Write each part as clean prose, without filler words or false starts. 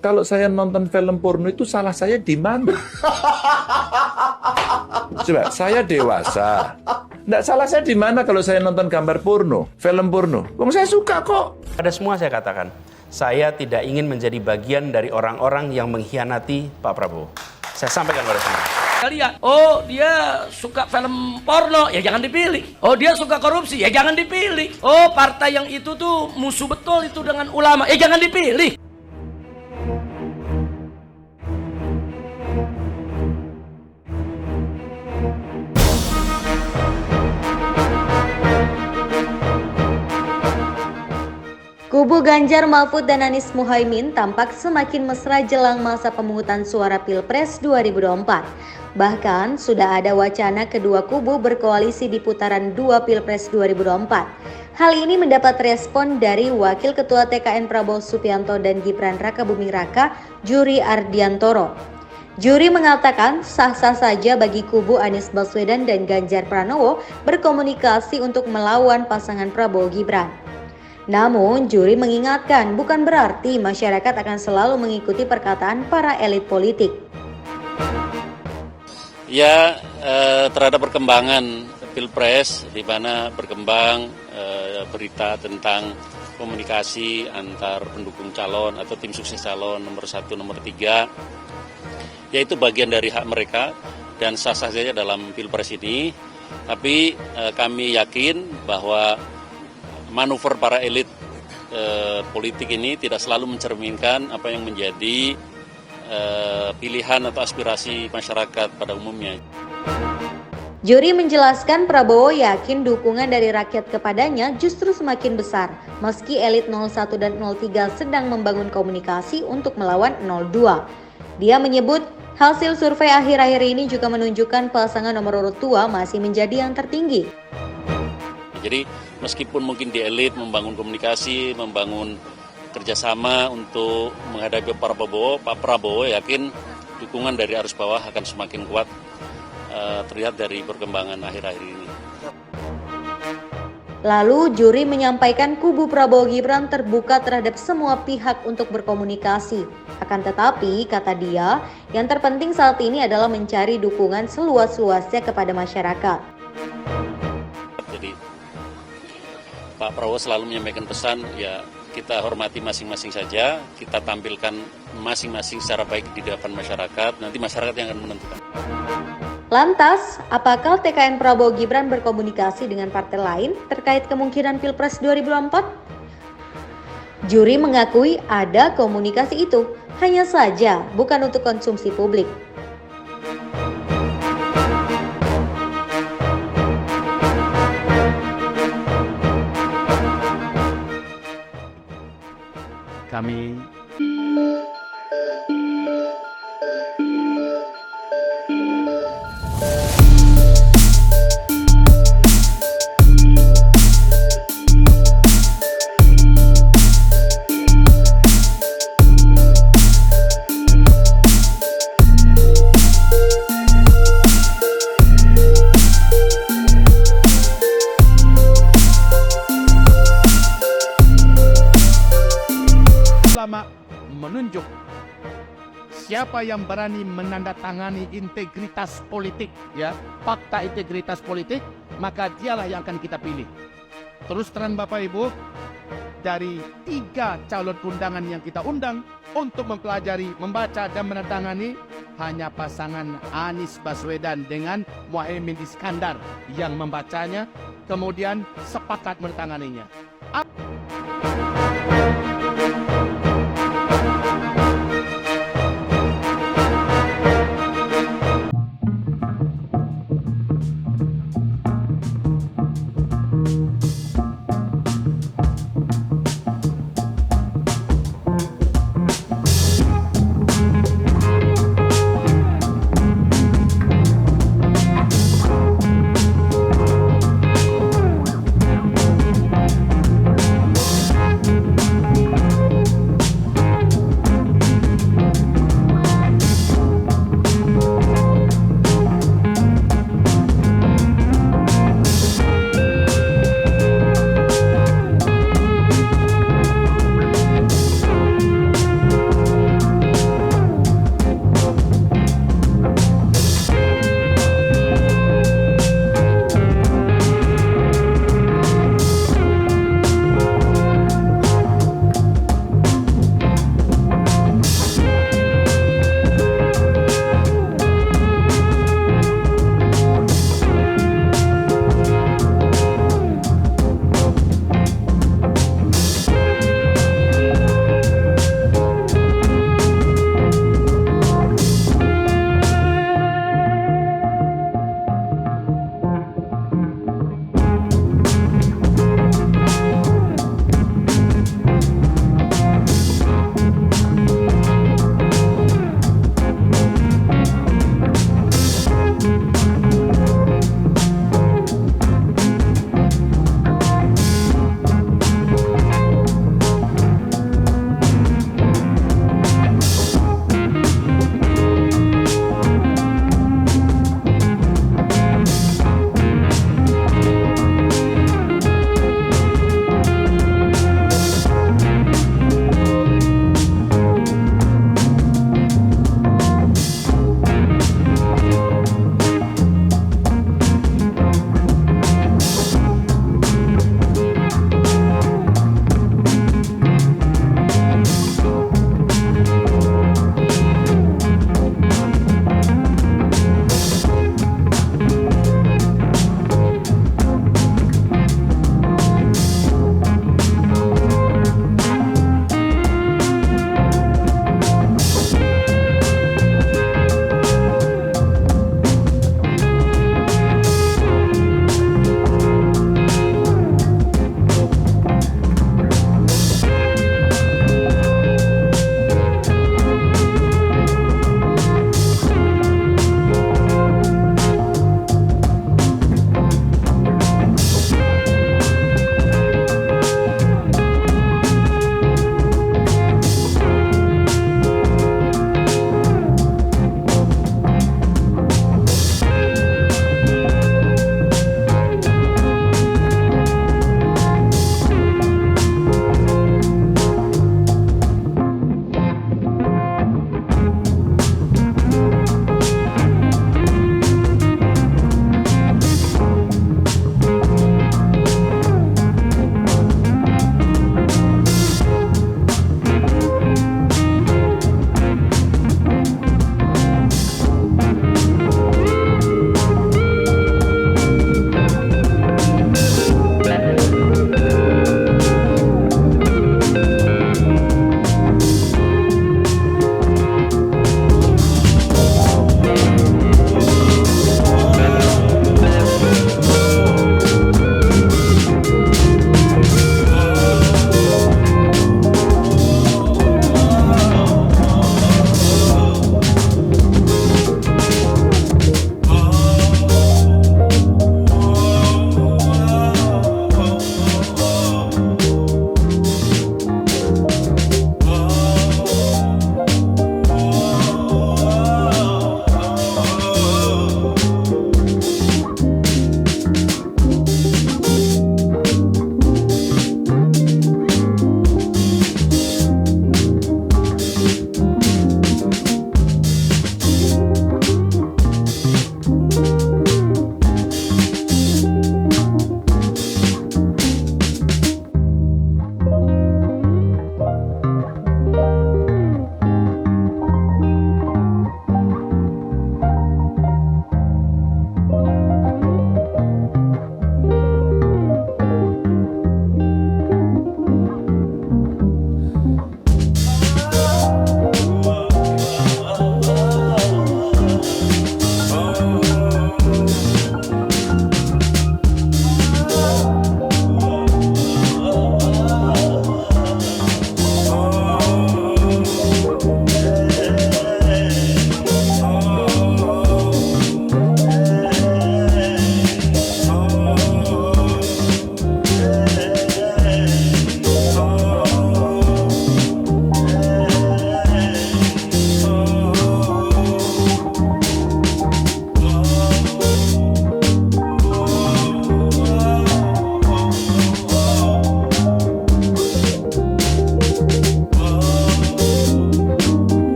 Kalau saya nonton film porno itu salah saya di mana? Coba, saya dewasa. Nggak salah saya di mana kalau saya nonton gambar porno, film porno? Wong saya suka kok. Pada semua saya katakan, saya tidak ingin menjadi bagian dari orang-orang yang mengkhianati Pak Prabowo. Saya sampaikan pada semua. Kalian, oh dia suka film porno, ya jangan dipilih. Oh dia suka korupsi, ya jangan dipilih. Oh partai yang itu tuh musuh betul itu dengan ulama, ya jangan dipilih. Kubu Ganjar Mahfud dan Anies Muhaimin tampak semakin mesra jelang masa pemungutan suara Pilpres 2024. Bahkan sudah ada wacana kedua kubu berkoalisi di putaran 2 Pilpres 2024. Hal ini mendapat respon dari Wakil Ketua TKN Prabowo Subianto dan Gibran Rakabuming Raka, Juri Ardiantoro. Juri mengatakan sah-sah saja bagi kubu Anies Baswedan dan Ganjar Pranowo berkomunikasi untuk melawan pasangan Prabowo Gibran. Namun, juri mengingatkan bukan berarti masyarakat akan selalu mengikuti perkataan para elit politik. Ya, terhadap perkembangan Pilpres, di mana berkembang berita tentang komunikasi antar pendukung calon atau tim sukses calon nomor 1, nomor 3, yaitu bagian dari hak mereka dan sah-sah saja dalam Pilpres ini. Tapi kami yakin bahwa manuver para elit politik ini tidak selalu mencerminkan apa yang menjadi pilihan atau aspirasi masyarakat pada umumnya. Juri menjelaskan Prabowo yakin dukungan dari rakyat kepadanya justru semakin besar, meski elit 01 dan 03 sedang membangun komunikasi untuk melawan 02. Dia menyebut hasil survei akhir-akhir ini juga menunjukkan pasangan nomor urut 2 masih menjadi yang tertinggi. Jadi meskipun mungkin di elit membangun komunikasi, membangun kerjasama untuk menghadapi Pak Prabowo yakin dukungan dari arus bawah akan semakin kuat terlihat dari perkembangan akhir-akhir ini. Lalu juri menyampaikan kubu Prabowo Gibran terbuka terhadap semua pihak untuk berkomunikasi. Akan tetapi, kata dia, yang terpenting saat ini adalah mencari dukungan seluas-luasnya kepada masyarakat. Jadi Pak Prabowo selalu menyampaikan pesan, ya kita hormati masing-masing saja, kita tampilkan masing-masing secara baik di depan masyarakat, nanti masyarakat yang akan menentukan. Lantas, apakah TKN Prabowo Gibran berkomunikasi dengan partai lain terkait kemungkinan Pilpres 2024? Juri mengakui ada komunikasi itu, hanya saja bukan untuk konsumsi publik. Kami menunjuk siapa yang berani menandatangani integritas politik, ya, fakta integritas politik, maka dialah yang akan kita pilih. Terus terang Bapak Ibu, dari 3 calon undangan yang kita undang untuk mempelajari, membaca dan menandatangani, hanya pasangan Anies Baswedan dengan Muhaimin Iskandar yang membacanya, kemudian sepakat menandatanganinya.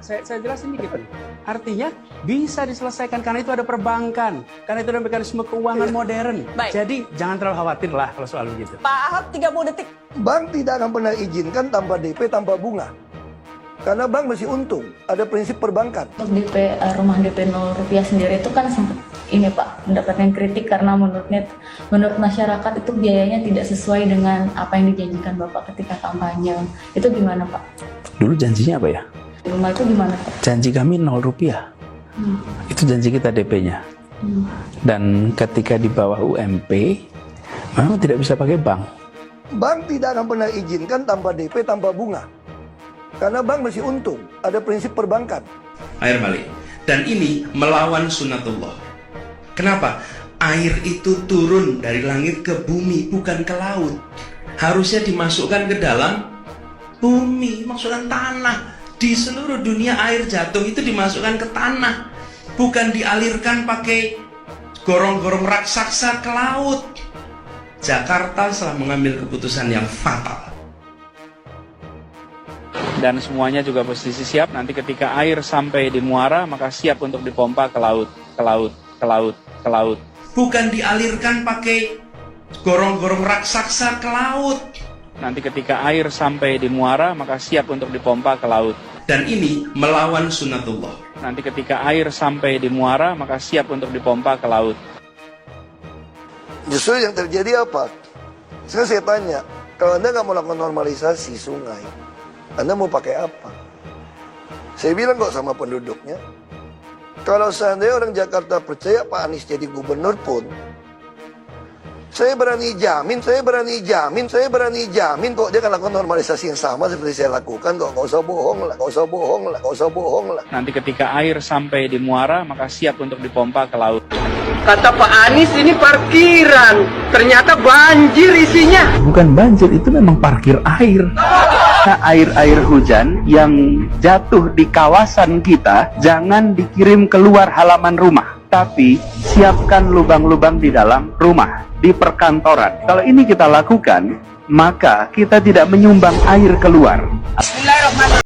Saya jelasin dikit. Artinya bisa diselesaikan karena itu ada perbankan, karena itu ada mekanisme keuangan modern. Baik. Jadi jangan terlalu khawatir lah kalau soal begitu. Pak Ahok 30 detik. Bank tidak akan pernah izinkan tanpa DP, tanpa bunga. Karena bank masih untung, ada prinsip perbankan. Untuk DP rumah DP 0 rupiah sendiri itu kan sempat ini Pak mendapatkan kritik karena menurut masyarakat itu biayanya tidak sesuai dengan apa yang dijanjikan Bapak ketika kampanye. Itu gimana Pak? Dulu janjinya apa ya? Rumah itu gimana Pak? Janji kami 0 rupiah. Itu janji kita DP-nya. Dan ketika di bawah UMP, memang tidak bisa pakai bank. Bank tidak akan pernah izinkan tanpa DP, tanpa bunga. Karena bank masih untung, ada prinsip perbankan. Air balik. Dan ini melawan sunnatullah. Kenapa? Air itu turun dari langit ke bumi, bukan ke laut. Harusnya dimasukkan ke dalam bumi, masukkan tanah. Di seluruh dunia air jatuh itu dimasukkan ke tanah, bukan dialirkan pakai gorong-gorong raksasa ke laut. Jakarta telah mengambil keputusan yang fatal. Dan semuanya juga posisi siap, nanti ketika air sampai di muara, maka siap untuk dipompa ke laut, ke laut, ke laut, ke laut. Bukan dialirkan pakai gorong-gorong raksasa ke laut. Nanti ketika air sampai di muara, maka siap untuk dipompa ke laut. Dan ini melawan sunnatullah. Nanti ketika air sampai di muara, maka siap untuk dipompa ke laut. Justru yang terjadi apa? Sekarang saya tanya, kalau Anda nggak mau lakukan normalisasi sungai, Anda mau pakai apa? Saya bilang kok sama penduduknya, kalau seandainya orang Jakarta percaya Pak Anies jadi gubernur pun, saya berani jamin kok dia akan lakukan normalisasi yang sama seperti saya lakukan kok. Nggak usah bohong lah. Nanti ketika air sampai di muara, maka siap untuk dipompa ke laut. Kata Pak Anies ini parkiran, ternyata banjir isinya. Bukan banjir, itu memang parkir air. Air-air hujan yang jatuh di kawasan kita jangan dikirim keluar halaman rumah, tapi siapkan lubang-lubang di dalam rumah, di perkantoran. Kalau ini kita lakukan, maka kita tidak menyumbang air keluar. Bismillahirrahmanirrahim.